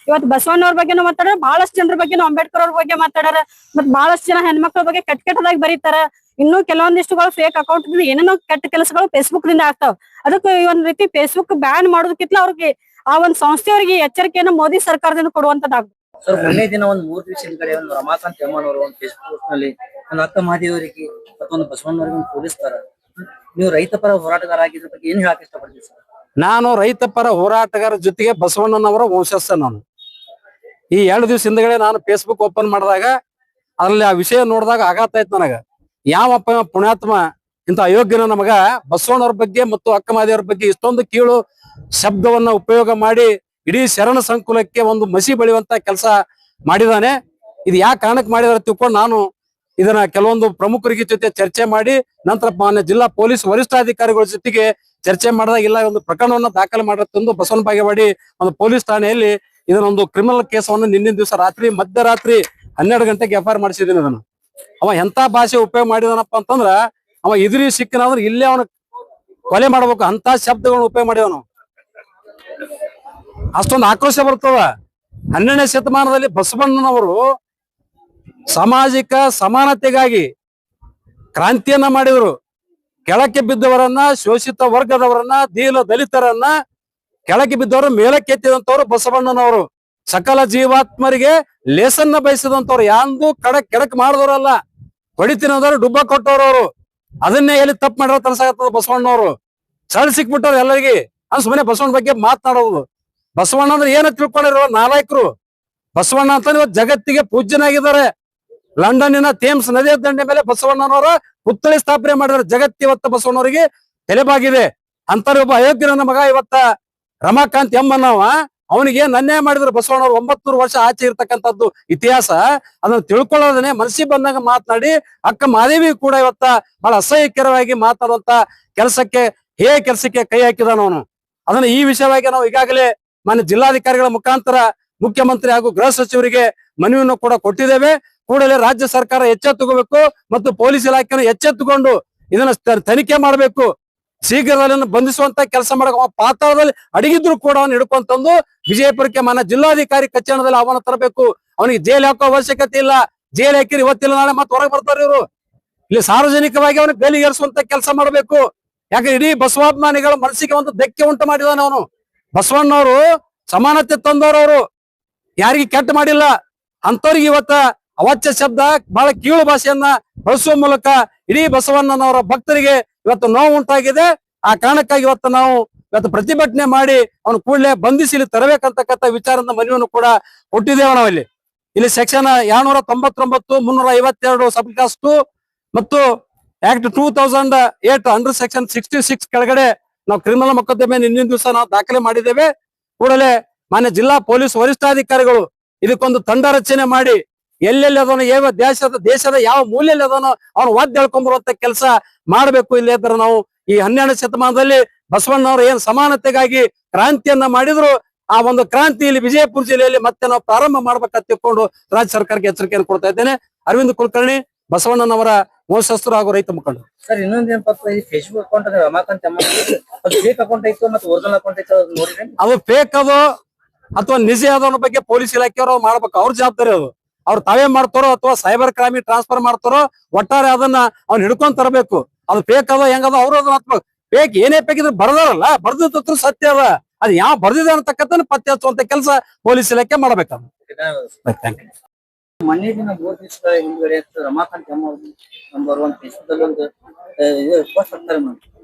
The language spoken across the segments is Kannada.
ಇವತ್ತು ಬಸವಣ್ಣವ್ರ ಬಗ್ಗೆನೂ ಮಾತಾಡ್ಯಾರ, ಬಹಳಷ್ಟು ಜನರ ಬಗ್ಗೆನೂ ಅಂಬೇಡ್ಕರ್ ಅವ್ರ ಬಗ್ಗೆ ಮಾತಾಡ್ಯಾರ. ಮತ್ ಬಹಳಷ್ಟು ಜನ ಹೆಣ್ಮಕ್ಳ ಬಗ್ಗೆ ಕೆಟ್ಟದಾಗಿ ಬರೀತಾರ. ಇನ್ನು ಕೆಲವೊಂದಿಷ್ಟುಗಳು ಫೇಕ್ ಅಕೌಂಟ್ ಏನೇನೋ ಕೆಟ್ಟ ಕೆಲಸಗಳು ಫೇಸ್ಬುಕ್ ದಿಂದ ಆಗ್ತಾವ. ಅದಕ್ಕೆ ಒಂದ್ ರೀತಿ ಫೇಸ್ಬುಕ್ ಬ್ಯಾನ್ ಮಾಡೋದಕ್ಕಿಂತ ಅವ್ರಿಗೆ ಆ ಒಂದ್ ಸಂಸ್ಥೆಯವರಿಗೆ ಎಚ್ಚರಿಕೆಯನ್ನು ಮೋದಿ ಸರ್ಕಾರದಿಂದ ಕೊಡುವಂತದ್ದಾಗ್ತದೆ. ಸರ್, ಮೊನ್ನೆ ದಿನ ಒಂದು 3 ದಿವಸದ ಕಡೆ ಒಂದು ರಮಾಕಾಂತ್ ಎಮ್ಮನ್ ಅವರು ಒಂದು ಫೇಸ್ಬುಕ್ ನಲ್ಲಿ ಒಂದು ಅಕ್ಕ ಮಹಾದೇವರಿಗೆ ಮತ್ತೊಂದು ಬಸವಣ್ಣವರಿಗೆ ಪೊಲೀಸ್ತಾರ. ನೀವು ರೈತ ಪರ ಹೋರಾಟಗಾರ ಆಗಿದ್ರ ಬಗ್ಗೆ ಏನ್ ಹೇಳಕ್ ಇಷ್ಟಪಡ್ತೀವಿ ಸರ್? ನಾನು ರೈತ ಪರ ಹೋರಾಟಗಾರ ಜೊತೆಗೆ ಬಸವಣ್ಣನವರ ವಂಶಸ್ಥ. ನಾನು ಈ 2 ದಿವಸ ಹಿಂದಗಡೆ ನಾನು ಫೇಸ್ಬುಕ್ ಓಪನ್ ಮಾಡಿದಾಗ ಅದ್ರಲ್ಲಿ ಆ ವಿಷಯ ನೋಡಿದಾಗ ಆಘಾತ ಆಯ್ತು ನನಗ. ಯಾವಪ್ಪ ಪುಣ್ಯಾತ್ಮ ಇಂತ ಅಯೋಗ್ಯನ ನಮಗ ಬಸವಣ್ಣವ್ರ ಬಗ್ಗೆ ಮತ್ತು ಅಕ್ಕ ಮಹಾದೇವ್ರ ಬಗ್ಗೆ ಇಷ್ಟೊಂದು ಕೀಳು ಶಬ್ದವನ್ನ ಉಪಯೋಗ ಮಾಡಿ ಇಡೀ ಶರಣ ಸಂಕುಲಕ್ಕೆ ಒಂದು ಮಸಿ ಬಳಿಯುವಂತ ಕೆಲಸ ಮಾಡಿದಾನೆ. ಇದು ಯಾವ ಕಾರಣಕ್ಕೆ ಮಾಡಿದಾರೆ ತಿಳ್ಕೊಂಡು ನಾನು ಇದನ್ನ ಕೆಲವೊಂದು ಪ್ರಮುಖರಿಗೆ ಜೊತೆ ಚರ್ಚೆ ಮಾಡಿ ನಂತರ ಮಾನ್ಯ ಜಿಲ್ಲಾ ಪೊಲೀಸ್ ವರಿಷ್ಠಾಧಿಕಾರಿಗಳ ಜೊತೆಗೆ ಚರ್ಚೆ ಮಾಡಿದಾಗ ಇಲ್ಲ ಒಂದು ಪ್ರಕರಣವನ್ನ ದಾಖಲೆ ಮಾಡಿರ್ತಂದು ಬಸವನ ಬಾಗೇವಾಡಿ ಒಂದು ಪೊಲೀಸ್ ಠಾಣೆಯಲ್ಲಿ ಇದನ್ನೊಂದು ಕ್ರಿಮಿನಲ್ ಕೇಸವನ್ನು ನಿನ್ನಿನ ದಿವಸ ಮಧ್ಯರಾತ್ರಿ 12 ಗಂಟೆಗೆ FIR ಮಾಡಿಸಿದ್ದೀನಿ. ಅದನ್ನು ಅವ ಎಂತ ಭಾಷೆ ಉಪಯೋಗ ಮಾಡಿದಾನಪ್ಪ ಅಂತಂದ್ರ ಅವ ಇದ್ರಿ ಸಿಕ್ಕನಾದ್ರೆ ಇಲ್ಲೇ ಅವನ ಕೊಲೆ ಮಾಡ್ಬೇಕು ಅಂತ ಶಬ್ದಗಳನ್ನ ಉಪಯೋಗ ಮಾಡಿದವನು. ಅಷ್ಟೊಂದು ಆಕ್ರೋಶ ಬರ್ತದ. 12ನೇ ಶತಮಾನದಲ್ಲಿ ಬಸವಣ್ಣನವರು ಸಾಮಾಜಿಕ ಸಮಾನತೆಗಾಗಿ ಕ್ರಾಂತಿಯನ್ನ ಮಾಡಿದ್ರು. ಕೆಳಕ್ಕೆ ಬಿದ್ದವರನ್ನ, ಶೋಷಿತ ವರ್ಗದವರನ್ನ, ದಲಿತರನ್ನ ಕೆಳಕ್ಕೆ ಬಿದ್ದವರು ಮೇಲಕ್ಕೆ ಎತ್ತಿದಂತವ್ರು ಬಸವಣ್ಣನವರು. ಸಕಲ ಜೀವಾತ್ಮರಿಗೆ ಲೇಸನ್ನ ಬಯಸಿದಂತವ್ರು, ಯಾಂದು ಕೆಡಕ್ ಮಾಡಿದವರಲ್ಲ. ಹೊಡಿತಿನದವ್ರು ಡುಬ್ಬ ಕೊಟ್ಟವ್ರವ್ರು. ಅದನ್ನೇ ಎಲ್ಲಿ ತಪ್ಪು ಮಾಡಿರೋ ತನಸಾಗತ್ತದ ಬಸವಣ್ಣವ್ರು. ಸಳ್ ಸಿಕ್ಬಿಟ್ಟವ್ರು ಎಲ್ಲರಿಗೆ. ಸುಮ್ಮನೆ ಬಸವಣ್ಣ ಬಗ್ಗೆ ಮಾತನಾಡೋದು. ಬಸವಣ್ಣ ಅಂದ್ರೆ ಏನ ತಿಳ್ಕೊಂಡಿರೋ ನಾಲಾಯಕರು. ಬಸವಣ್ಣ ಅಂತ ಇವತ್ತು ಜಗತ್ತಿಗೆ ಪೂಜ್ಯನಾಗಿದ್ದಾರೆ. ಲಂಡನ್ನಿನ ಥೇಮ್ಸ್ ನದಿಯ ದಂಡೆ ಮೇಲೆ ಬಸವಣ್ಣನವರ ಪುತ್ಥಳಿ ಸ್ಥಾಪನೆ ಮಾಡಿದ್ರೆ ಜಗತ್ತಿವತ್ತ ಬಸವಣ್ಣವರಿಗೆ ತಲೆಬಾಗಿದೆ. ಅಂತಾರೆ ಒಬ್ಬ ಅಯೋಗ್ಯನ ಮಗ ಇವತ್ತ ರಮಾಕಾಂತ್ ಎಮ್ಮನವ. ಅವನಿಗೆ ಅನ್ಯಾಯ ಮಾಡಿದ್ರು ಬಸವಣ್ಣವ್ರು. 900 ವರ್ಷ ಆಚೆ ಇರ್ತಕ್ಕಂಥದ್ದು ಇತಿಹಾಸ. ಅದನ್ನ ತಿಳ್ಕೊಳ್ಳೋದನ್ನೇ ಮನಸ್ಸಿಗೆ ಬಂದಾಗ ಮಾತನಾಡಿ ಅಕ್ಕ ಮಹಾದೇವಿ ಕೂಡ ಇವತ್ತ ಬಹಳ ಅಸಹ್ಯಕರವಾಗಿ ಮಾತಾಡುವಂತ ಕೆಲಸಕ್ಕೆ ಕೈ ಹಾಕಿದಾನ ಅವನು. ಅದನ್ನ ಈ ವಿಷಯವಾಗಿ ನಾವು ಈಗಾಗಲೇ ಮಾನ್ಯ ಜಿಲ್ಲಾಧಿಕಾರಿಗಳ ಮುಖಾಂತರ ಮುಖ್ಯಮಂತ್ರಿ ಹಾಗೂ ಗೃಹ ಸಚಿವರಿಗೆ ಮನವಿಯನ್ನು ಕೂಡ ಕೊಟ್ಟಿದ್ದೇವೆ. ಕೂಡಲೇ ರಾಜ್ಯ ಸರ್ಕಾರ ಎಚ್ಚೆತ್ತುಕೋಬೇಕು ಮತ್ತು ಪೊಲೀಸ್ ಇಲಾಖೆಯನ್ನು ಎಚ್ಚೆತ್ತುಕೊಂಡು ಇದನ್ನ ತನಿಖೆ ಮಾಡಬೇಕು. ಶೀಘ್ರದಲ್ಲಿ ಬಂಧಿಸುವಂತ ಕೆಲಸ ಮಾಡಕ. ಪಾತಾಳದಲ್ಲಿ ಅಡಗಿದ್ರು ಕೂಡ ಅವನು ಹಿಡ್ಕೊಂತಂದು ವಿಜಯಪುರಕ್ಕೆ ಮಾನ್ಯ ಜಿಲ್ಲಾಧಿಕಾರಿ ಕಚೇರಿಯಲ್ಲಿ ಆಹ್ವಾನ ತರಬೇಕು. ಅವನಿಗೆ ಜೈಲ್ ಹಾಕೋ ಅವಶ್ಯಕತೆ ಇಲ್ಲ. ಜೈಲ್ ಹಾಕಿರಿ ಇವತ್ತಿಲ್ಲ ನಾಳೆ ಮತ್ತೆ ಹೊರಗೆ ಬರ್ತಾರೆ ಇವರು. ಇಲ್ಲಿ ಸಾರ್ವಜನಿಕವಾಗಿ ಅವನಿಗೆ ಗಲ್ಲಿಗೇರಿಸುವಂತ ಕೆಲಸ ಮಾಡಬೇಕು. ಯಾಕೆ ಇಡೀ ಬಸವಾಭಿಮಾನಿಗಳ ಮನಸ್ಸಿಗೆ ಒಂದು ಧಕ್ಕೆ ಉಂಟು ಮಾಡಿದಾನೆ ಅವನು. ಬಸವಣ್ಣವರು ಸಮಾನತೆ ತಂದವರವರು, ಯಾರಿಗೆ ಕೆಟ್ಟ ಮಾಡಿಲ್ಲ. ಅಂತವ್ರಿಗೆ ಇವತ್ತ ಅವಾಚ್ಯ ಶಬ್ದ, ಬಹಳ ಕೀಳು ಭಾಷೆಯನ್ನ ಬಳಸುವ ಮೂಲಕ ಇಡೀ ಬಸವಣ್ಣನವರ ಭಕ್ತರಿಗೆ ಇವತ್ತು ನೋವು ಉಂಟಾಗಿದೆ. ಆ ಕಾರಣಕ್ಕಾಗಿ ಇವತ್ತು ಪ್ರತಿಭಟನೆ ಮಾಡಿ ಅವನು ಕೂಡಲೇ ಬಂಧಿಸಿ ಇಲ್ಲಿ ತರಬೇಕಂತಕ್ಕಂಥ ವಿಚಾರದ ಮನವಿಯನ್ನು ಕೂಡ ಕೊಟ್ಟಿದ್ದೇವೆ ನಾವು. ಇಲ್ಲಿ ಸೆಕ್ಷನ್ 299, 352 ಸಬ್ ಕ್ಲಾಸ್ 2 ಮತ್ತು ಆಕ್ಟ್ 2008 ಅಂಡರ್ ಸೆಕ್ಷನ್ 66 ಕೆಳಗಡೆ ನಾವು ಕ್ರಿಮಿನಲ್ ಮೊಕದ್ದಮೆ ಇಂದಿನ ದಿವಸ ನಾವು ದಾಖಲೆ ಮಾಡಿದ್ದೇವೆ. ಕೂಡಲೇ ಮಾನ್ಯ ಜಿಲ್ಲಾ ಪೊಲೀಸ್ ವರಿಷ್ಠಾಧಿಕಾರಿಗಳು ಇದಕ್ಕೊಂದು ತಂಡ ರಚನೆ ಮಾಡಿ ಎಲ್ಲೆಲ್ಲಿ ಅದನ್ನು ದೇಶದ ಯಾವ ಮೂಲೆಯಲ್ಲಿ ಅದನ್ನು ಅವನು ವಾದ್ಯ ಹೇಳ್ಕೊಂಡ್ಬರುವಂತ ಕೆಲಸ ಮಾಡಬೇಕು. ಇಲ್ಲಿ ಇದ್ರೆ ನಾವು ಈ 12ನೇ ಶತಮಾನದಲ್ಲಿ ಬಸವಣ್ಣವರು ಏನ್ ಸಮಾನತೆಗಾಗಿ ಕ್ರಾಂತಿಯನ್ನ ಮಾಡಿದ್ರು, ಆ ಒಂದು ಕ್ರಾಂತಿ ಇಲ್ಲಿ ವಿಜಯಪುರ ಜಿಲ್ಲೆಯಲ್ಲಿ ಮತ್ತೆ ನಾವು ಪ್ರಾರಂಭ ಮಾಡ್ಬೇಕಂತ ತಿಳ್ಕೊಂಡು ರಾಜ್ಯ ಸರ್ಕಾರಕ್ಕೆ ಎಚ್ಚರಿಕೆಯನ್ನು ಕೊಡ್ತಾ ಇದ್ದೇನೆ. ಅರವಿಂದ್ ಕುಲಕರ್ಣಿ, ಬಸವಣ್ಣನವರ ವಂಶಸ್ಥರು ಹಾಗೂ ರೈತ ಮುಖಂಡ. ಸರ್, ಇನ್ನೊಂದೇನಪ್ಪ, ಈ ಫೇಸ್ಬುಕ್ ಅಕೌಂಟ್ ರಮಾಕಾಂತ್ ಎಮ್ಮ ಅದು ಫೇಕ್ ಅಕೌಂಟ್ ಐತು ಮತ್ತು ಒರಿಜಿನಲ್ ಅಕೌಂಟ್ ಐತು, ನೋಡಿದ್ರೆ ಅದು ಫೇಕ್ ಅದು ಅಥವಾ ನಿಜ ಅದನ್ನ ಬಗ್ಗೆ ಪೊಲೀಸ್ ಇಲಾಖೆಯವರು ಮಾಡ್ಬೇಕು. ಅವ್ರ ಜವಾಬ್ದಾರಿ ಅದು. ಅವ್ರು ತಾವೇ ಮಾಡ್ತಾರೋ ಅಥವಾ ಸೈಬರ್ ಕ್ರೈಮ್ ಟ್ರಾನ್ಸ್ಫರ್ ಮಾಡ್ತಾರೋ, ಒಟ್ಟಾರೆ ಅದನ್ನ ಅವ್ನು ಹಿಡ್ಕೊಂಡ್ ತರಬೇಕು. ಅದು ಫೇಕ್ ಅದ ಹೆಂಗದ ಅವ್ರು ಅದನ್ನ ಹತ್ಬೇಕು. ಫೇಕ್ ಏನೇ ಫೇಕ್ ಇದ್ರೆ ಬರ್ದಾರಲ್ಲ, ಬರ್ದಿತ್ತು ಸತ್ಯ ಅದ. ಅದು ಯಾವ ಬರ್ದಿದೆ ಅಂತಕ್ಕಂಥ ಪತ್ತೆ ಹಚ್ಚುವಂತ ಕೆಲಸ ಪೊಲೀಸ್ ಇಲಾಖೆ ಮಾಡ್ಬೇಕದು. ಮೊನ್ನೆ ದಿನ 3 ದಿವಸಗಳ ಹಿಂದ್ಗಡೆ ರಮಾಕಾಂತ್ ಎಮ್ಮ ನಂಬರ್ 1 ಫೇಸ್ಬುಕ್ ಅಲ್ಲಿ ಒಂದು ಪೋಸ್ಟ್ ಹಾಕ್ತಾರೆ.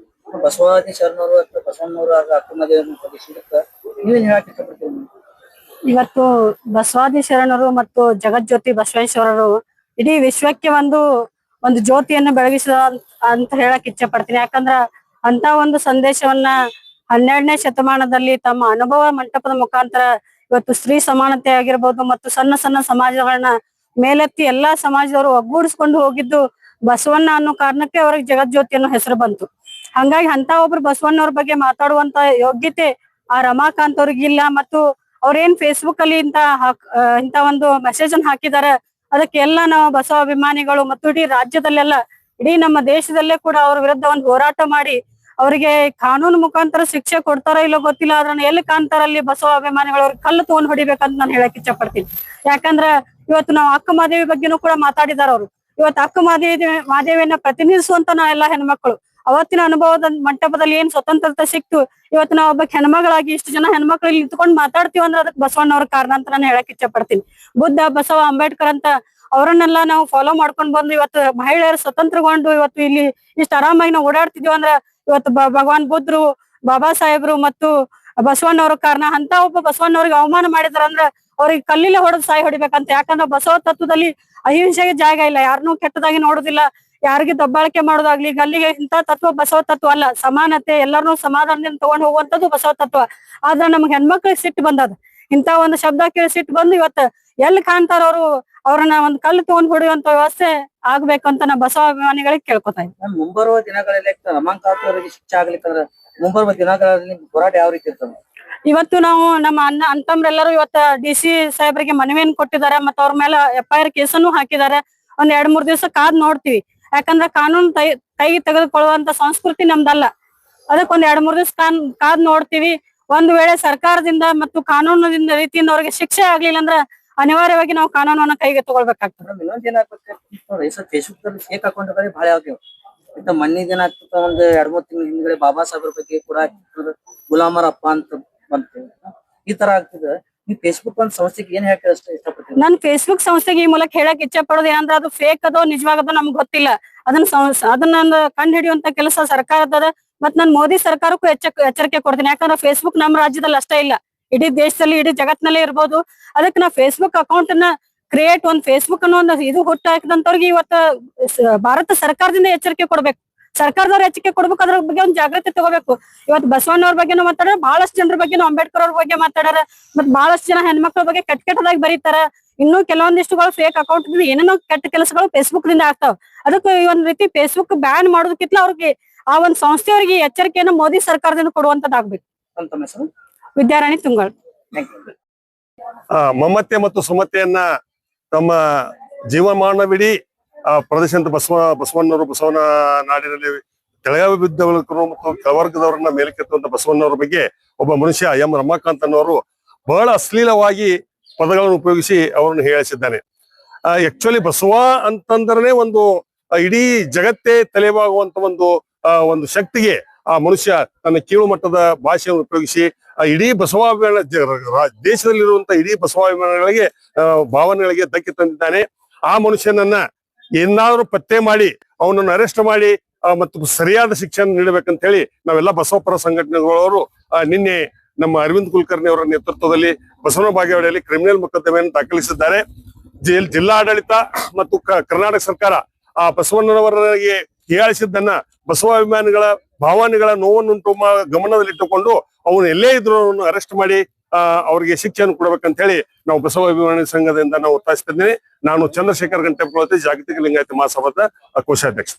ಬಸವಾದಿ ಶರಣರು ಅಥವಾ ಬಸವಣ್ಣವರು ಅಕ್ಕಮದೇವರನ್ನು ಪ್ರದೇಶಕ್ಕೆ ನೀವೇನ್ ಹೇಳಕ್ ಇಷ್ಟಪಡ್ತೀರಿ? ಇವತ್ತು ಬಸವಾದಿ ಶರಣರು ಮತ್ತು ಜಗಜ್ಯೋತಿ ಬಸವೇಶ್ವರರು ಇಡೀ ವಿಶ್ವಕ್ಕೆ ಒಂದು ಜ್ಯೋತಿಯನ್ನು ಬೆಳಗಿಸಿದ ಅಂತ ಹೇಳಕ್ ಇಚ್ಛೆ ಪಡ್ತೀನಿ. ಯಾಕಂದ್ರ ಅಂತ ಒಂದು ಸಂದೇಶವನ್ನ 12ನೇ ಶತಮಾನದಲ್ಲಿ ತಮ್ಮ ಅನುಭವ ಮಂಟಪದ ಮುಖಾಂತರ ಇವತ್ತು ಸ್ತ್ರೀ ಸಮಾನತೆ ಆಗಿರ್ಬೋದು ಮತ್ತು ಸಣ್ಣ ಸಣ್ಣ ಸಮಾಜಗಳನ್ನ ಮೇಲೆತ್ತಿ ಎಲ್ಲಾ ಸಮಾಜದವರು ಒಗ್ಗೂಡಿಸ್ಕೊಂಡು ಹೋಗಿದ್ದು ಬಸವಣ್ಣ ಅನ್ನೋ ಕಾರಣಕ್ಕೆ ಅವ್ರಿಗೆ ಜಗಜ್ಯೋತಿ ಅನ್ನೋ ಹೆಸರು ಬಂತು. ಹಂಗಾಗಿ ಅಂತ ಒಬ್ರು ಬಸವಣ್ಣವ್ರ ಬಗ್ಗೆ ಮಾತಾಡುವಂತ ಯೋಗ್ಯತೆ ಆ ರಮಾಕಾಂತ್ ಅವ್ರಿಗಿಲ್ಲ. ಮತ್ತು ಅವ್ರೇನ್ ಫೇಸ್ಬುಕ್ ಅಲ್ಲಿ ಇಂತ ಒಂದು ಮೆಸೇಜ್ ಅನ್ನು ಹಾಕಿದಾರೆ, ಅದಕ್ಕೆ ಎಲ್ಲ ನಾವು ಬಸವ ಅಭಿಮಾನಿಗಳು ಮತ್ತು ಇಡೀ ರಾಜ್ಯದಲ್ಲೆಲ್ಲ, ಇಡೀ ನಮ್ಮ ದೇಶದಲ್ಲೇ ಕೂಡ ಅವ್ರ ವಿರುದ್ಧ ಒಂದು ಹೋರಾಟ ಮಾಡಿ ಅವರಿಗೆ ಕಾನೂನು ಮುಖಾಂತರ ಶಿಕ್ಷೆ ಕೊಡ್ತಾರೋ ಇಲ್ಲೋ ಗೊತ್ತಿಲ್ಲ. ಆದ್ರೆ ಎಲ್ಲಿ ಕಾಣ್ತಾರ ಅಲ್ಲಿ ಬಸವ ಅಭಿಮಾನಿಗಳು ಅವ್ರಿಗೆ ಕಲ್ಲು ತಗೊಂಡ್ ಹೊಡಿಬೇಕಂತ ನಾನು ಹೇಳಕ್ ಇಚ್ಛೆ ಪಡ್ತೀನಿ. ಯಾಕಂದ್ರ ಇವತ್ತು ನಾವು ಅಕ್ಕ ಮಾದೇವಿ ಬಗ್ಗೆನೂ ಕೂಡ ಮಾತಾಡಿದಾರ ಅವ್ರು. ಇವತ್ತು ಅಕ್ಕ ಮಾದೇವಿಯನ್ನ ಪ್ರತಿನಿಧಿಸುವಂತ ನಾವೆಲ್ಲ ಹೆಣ್ಮಕ್ಳು. ಅವತ್ತಿನ ಅನುಭವದ ಮಂಟಪದಲ್ಲಿ ಏನ್ ಸ್ವತಂತ್ರತೆ ಸಿಕ್ತು, ಇವತ್ತು ನಾವು ಒಬ್ಬ ಹೆಣ್ಮಗಳಾಗಿ ಇಷ್ಟು ಜನ ಹೆಣ್ಮಕ್ಳು ಇಲ್ಲಿ ನಿಂತ್ಕೊಂಡು ಮಾತಾಡ್ತೀವಿ ಅಂದ್ರೆ ಅದಕ್ಕೆ ಬಸವಣ್ಣವ್ರ ಕಾರಣ ಅಂತ ನಾನು ಹೇಳಕ್ ಇಚ್ಛೆ ಪಡ್ತೀನಿ. ಬುದ್ಧ, ಬಸವ, ಅಂಬೇಡ್ಕರ್ ಅಂತ ಅವರನ್ನೆಲ್ಲ ನಾವು ಫಾಲೋ ಮಾಡ್ಕೊಂಡ್ ಬಂದು ಇವತ್ತು ಮಹಿಳೆಯರು ಸ್ವತಂತ್ರಗೊಂಡು ಇವತ್ತು ಇಲ್ಲಿ ಇಷ್ಟು ಆರಾಮಾಗಿ ನಾವು ಓಡಾಡ್ತಿದ್ವಿ ಅಂದ್ರೆ ಇವತ್ತು ಭಗವಾನ್ ಬುದ್ಧರು, ಬಾಬಾ ಸಾಹೇಬ್ರು ಮತ್ತು ಬಸವಣ್ಣವ್ರ ಕಾರಣ. ಅಂತ ಒಬ್ಬ ಬಸವಣ್ಣವ್ರಿಗೆ ಅವಮಾನ ಮಾಡಿದಾರ ಅಂದ್ರ ಅವ್ರಿಗೆ ಕಲ್ಲಿಲೆ ಹೊಡೆದು ಸಾಯಿ ಹೊಡಿಬೇಕಂತ. ಯಾಕಂದ್ರೆ ಬಸವ ತತ್ವದಲ್ಲಿ ಅಹಿಂಸೆಗೆ ಜಾಗ ಇಲ್ಲ, ಯಾರನ್ನೂ ಕೆಟ್ಟದಾಗಿ ನೋಡುದಿಲ್ಲ, ಯಾರಿಗೆ ದಬ್ಬಾಳಿಕೆ ಮಾಡೋದಾಗ್ಲಿ ಗಲ್ಲಿಗೆ ಇಂಥ ತತ್ವ ಬಸವ ತತ್ವ ಅಲ್ಲ. ಸಮಾನತೆ, ಎಲ್ಲರನ್ನೂ ಸಮಾಧಾನದಿಂದ ತಗೊಂಡ್ ಹೋಗುವಂತದ್ದು ಬಸವ ತತ್ವ. ಆದ್ರೆ ನಮ್ಗೆ ಹೆಣ್ಮಕ್ಳಿಗೆ ಸಿಟ್ಟು ಬಂದದ. ಇಂತ ಒಂದು ಶಬ್ದ ಕೇಳಿ ಸಿಟ್ಟು ಬಂದು ಇವತ್ತು ಎಲ್ಲಿ ಕಾಣ್ತಾರ ಅವ್ರನ್ನ ಒಂದ್ ಕಲ್ಲು ತಗೊಂಡ್ ಹೊಡೆಯುವಂತ ವ್ಯವಸ್ಥೆ ಆಗ್ಬೇಕಂತ ನಾ ಬಸವ ಅಭಿಮಾನಿಗಳಿಗೆ ಕೇಳ್ಕೊತಾ ಇದ್ದೀನಿ. ಮುಂಬರುವ ದಿನಗಳಲ್ಲಿ ರಮಾಕಾಂತ್ ಅವರಿಗೆ ಶಿಕ್ಷೆ ಆಗ್ಲಿಕ್ಕಂದ್ರ ಮುಂಬರುವ ದಿನಗಳಲ್ಲಿ ಹೋರಾಟ ಯಾವ ರೀತಿ ಇರ್ತದೆ? ಇವತ್ತು ನಾವು ನಮ್ಮ ಅಂತಮ್ರೆಲ್ಲರೂ ಇವತ್ತ DC ಸಾಹೇಬ್ರಿಗೆ ಮನವಿಯನ್ನು ಕೊಟ್ಟಿದ್ದಾರೆ, ಮತ್ತ ಅವ್ರ ಮೇಲೆ FIR ಕೇಸನ್ನು ಹಾಕಿದ್ದಾರೆ. ಒಂದ್ 2-3 ದಿವಸ ಕಾದ್ ನೋಡ್ತೀವಿ. ಯಾಕಂದ್ರ ಕಾನೂನು ಕೈಗೆ ತೆಗೆದುಕೊಳ್ಳುವಂತ ಸಂಸ್ಕೃತಿ ನಮ್ದಲ್ಲ. ಅದಕ್ಕೆ ಒಂದ್ 2-3 ದಿವಸ ಕಾದ್ ನೋಡ್ತೀವಿ. ಒಂದ್ ವೇಳೆ ಸರ್ಕಾರದಿಂದ ಮತ್ತು ಕಾನೂನಿನ ರೀತಿಯಿಂದ ಅವ್ರಿಗೆ ಶಿಕ್ಷೆ ಆಗ್ಲಿಲ್ಲ ಅಂದ್ರ ಅನಿವಾರ್ಯವಾಗಿ ನಾವು ಕಾನೂನನ್ನ ಕೈಗೆ ತಗೊಳ್ಬೇಕಾಗ್ತದೆ. ಇನ್ನೊಂದ್ ಏನಾಗ್ತದೆ ನೋಡ್ರಿ, ಫೇಸ್ಬುಕ್ ದಲ್ಲಿ ಫೇಕ್ ಅಕೌಂಟ್ ಬಹಳ ಆಗ್ಯಾವ. ಇಂತ ಮಣ್ಣಿದ ಏನಾಗ್ತದ, ಒಂದ್ 2-3 ತಿಂಗಳ ಹಿಂದ್ಗಡೆ ಬಾಬಾ ಸಾಹೇಬ್ರ ಬಗ್ಗೆ ಕೂಡ ಗುಲಾಮರಪ್ಪ ಅಂತ ಬಂತು. ಈ ತರ ಆಗ್ತದೆ. ಈ ಫೇಸ್ಬುಕ್ ಒಂದ್ ಸಂಸ್ಥೆಗೆ ಏನ್ ಹೇಳಕ್ ಇಷ್ಟಪಡ್ತೀನಿ? ನಾನ್ ಫೇಸ್ಬುಕ್ ಸಂಸ್ಥೆಗೆ ಈ ಮೂಲಕ ಹೇಳಕ್ ಇಚ್ಛೆ ಪಡೋದು ಏನಂದ್ರೆ ಅದು ಫೇಕ್ ಅದೋ ನಿಜವಾಗದೋ ನಮ್ಗೆ ಗೊತ್ತಿಲ್ಲ. ಅದನ್ನ ಕಂಡು ಹಿಡಿಯುವಂತ ಕೆಲಸ ಸರ್ಕಾರದ. ಮತ್ ನಾನ್ ಮೋದಿ ಸರ್ಕಾರಕ್ಕೂ ಎಚ್ಚರಿಕೆ ಕೊಡ್ತೀನಿ. ಯಾಕಂದ್ರೆ ಫೇಸ್ಬುಕ್ ನಮ್ಮ ರಾಜ್ಯದಲ್ಲಿ ಅಷ್ಟೇ ಇಲ್ಲ, ಇಡೀ ದೇಶದಲ್ಲಿ, ಇಡೀ ಜಗತ್ತಿನಲ್ಲೇ ಇರ್ಬೋದು. ಅದಕ್ಕೆ ನಾವು ಫೇಸ್ಬುಕ್ ಅಕೌಂಟ್ ಅನ್ನ ಕ್ರಿಯೇಟ್, ಒಂದ್ ಫೇಸ್ಬುಕ್ ಅನ್ನೋ ಒಂದು ಇದು ಹುಟ್ಟು ಹಾಕಿದಂತವ್ರಿಗೆ ಇವತ್ತು ಭಾರತ ಸರ್ಕಾರದಿಂದ ಎಚ್ಚರಿಕೆ ಕೊಡ್ಬೇಕು. ಸರ್ಕಾರದವ್ರು ಎಚ್ಚರಿಕೆ ಕೊಡ್ಬೇಕು, ಅದ್ರ ಬಗ್ಗೆ ಒಂದ್ ಜಾಗೃತಿ ತಗೋಬೇಕು. ಇವತ್ತು ಬಸವಣ್ಣವ್ರ ಬಗ್ಗೆನೂ ಮಾತಾಡ್ಯಾರ, ಬಹಳಷ್ಟು ಜನರ ಬಗ್ಗೆನೂ, ಅಂಬೇಡ್ಕರ್ ಅವ್ರ ಬಗ್ಗೆ ಮಾತಾಡ್ಯಾರ, ಮತ್ ಬಹಳಷ್ಟು ಜನ ಹೆಣ್ಮಕ್ಳ ಬಗ್ಗೆ ಕೆಟ್ಟದಾಗಿ ಬರೀತಾರ. ಇನ್ನು ಕೆಲವೊಂದಿಷ್ಟುಗಳು ಫೇಕ್ ಅಕೌಂಟ್ ಏನೇನೋ ಕೆಟ್ಟ ಕೆಲಸಗಳು ಫೇಸ್ಬುಕ್ ದಿಂದ ಆಗ್ತಾವ. ಅದಕ್ಕೆ ಈ ಒಂದ್ ರೀತಿ ಫೇಸ್ಬುಕ್ ಬ್ಯಾನ್ ಮಾಡೋದಕ್ಕಿಂತ ಅವ್ರಿಗೆ ಆ ಒಂದ್ ಸಂಸ್ಥೆಯವರಿಗೆ ಎಚ್ಚರಿಕೆಯನ್ನು ಮೋದಿ ಸರ್ಕಾರದಿಂದ ಕೊಡುವಂತದ್ದಾಗ್ಬೇಕು. ವಿದ್ಯಾರಾಣಿ ತುಂಗಾಳ್. ಮಮತೆ ಮತ್ತು ಸುಮತೆಯನ್ನ ತಮ್ಮ ಜೀವಮಾನವಿಡೀ ಪ್ರದೇಶದ ಬಸವಣ್ಣವರು ಬಸವನ ನಾಡಿನಲ್ಲಿ ಕೆಳಗಾವಿ ಬಿದ್ದವರು ಮತ್ತು ಕೆಳವರ್ಗದವರನ್ನ ಮೇಲಕ್ಕೆತ್ತುವಂತ ಬಸವಣ್ಣವ್ರ ಬಗ್ಗೆ ಒಬ್ಬ ಮನುಷ್ಯ ರಮಾಕಾಂತ್ ಅನ್ನೋರು ಬಹಳ ಅಶ್ಲೀಲವಾಗಿ ಪದಗಳನ್ನು ಉಪಯೋಗಿಸಿ ಅವರನ್ನು ಹೇಳಿಸಿದ್ದಾನೆ. ಆಕ್ಚುಲಿ ಬಸವ ಅಂತಂದ್ರೆ ಒಂದು ಇಡೀ ಜಗತ್ತೇ ತಲೆಬಾಗುವಂತ ಒಂದು ಶಕ್ತಿಗೆ ಆ ಮನುಷ್ಯ ತನ್ನ ಕೀಳು ಮಟ್ಟದ ಭಾಷೆಯನ್ನು ಉಪಯೋಗಿಸಿ ಇಡೀ ಬಸವಾಭಿಮಾನ ದೇಶದಲ್ಲಿರುವಂತ ಇಡೀ ಬಸವಾಭಿಮಾನಗಳಿಗೆ ಭಾವನೆಗಳಿಗೆ ಧಕ್ಕೆ ತಂದಿದ್ದಾನೆ. ಆ ಮನುಷ್ಯನನ್ನ ಏನಾದ್ರೂ ಪತ್ತೆ ಮಾಡಿ ಅವನನ್ನು ಅರೆಸ್ಟ್ ಮಾಡಿ ಮತ್ತು ಸರಿಯಾದ ಶಿಕ್ಷೆಯನ್ನು ನೀಡಬೇಕಂತ ಹೇಳಿ ನಾವೆಲ್ಲ ಬಸವಪರ ಸಂಘಟನೆಗಳವರು ನಿನ್ನೆ ನಮ್ಮ ಅರವಿಂದ್ ಕುಲಕರ್ಣಿ ಅವರ ನೇತೃತ್ವದಲ್ಲಿ ಬಸವನ ಬಾಗೇವಾಡಿಯಲ್ಲಿ ಕ್ರಿಮಿನಲ್ ಮೊಕದ್ದಮೆಯನ್ನು ದಾಖಲಿಸಿದ್ದಾರೆ. ಜಿಲ್ಲಾಡಳಿತ ಮತ್ತು ಕರ್ನಾಟಕ ಸರ್ಕಾರ ಆ ಬಸವಣ್ಣನವರಿಗೆ ಹೀಯಾಳಿಸಿದ್ದನ್ನ ಬಸವಾಭಿಮಾನಿಗಳ ಭಾವನೆಗಳ ನೋವನ್ನುಂಟು ಗಮನದಲ್ಲಿಟ್ಟುಕೊಂಡು ಅವನು ಎಲ್ಲೇ ಇದ್ರು ಅರೆಸ್ಟ್ ಮಾಡಿ ಅವರಿಗೆ ಶಿಕ್ಷೆಯನ್ನು ಕೊಡಬೇಕಂತ ಹೇಳಿ ನಾವು ಬಸವಾಭಿಮಾನಿ ಸಂಘದಿಂದ ನಾವು ಒತ್ತಾಯಿಸ್ತಿದ್ದೇನೆ. ನಾನು ಚಂದ್ರಶೇಖರ್ ಗಂಟೆಪ್ರವತಿ, ಜಾಗತಿಕ ಲಿಂಗಾಯತ ಮಹಾಸಭಾದ ಕೋಶಾಧ್ಯಕ್ಷ.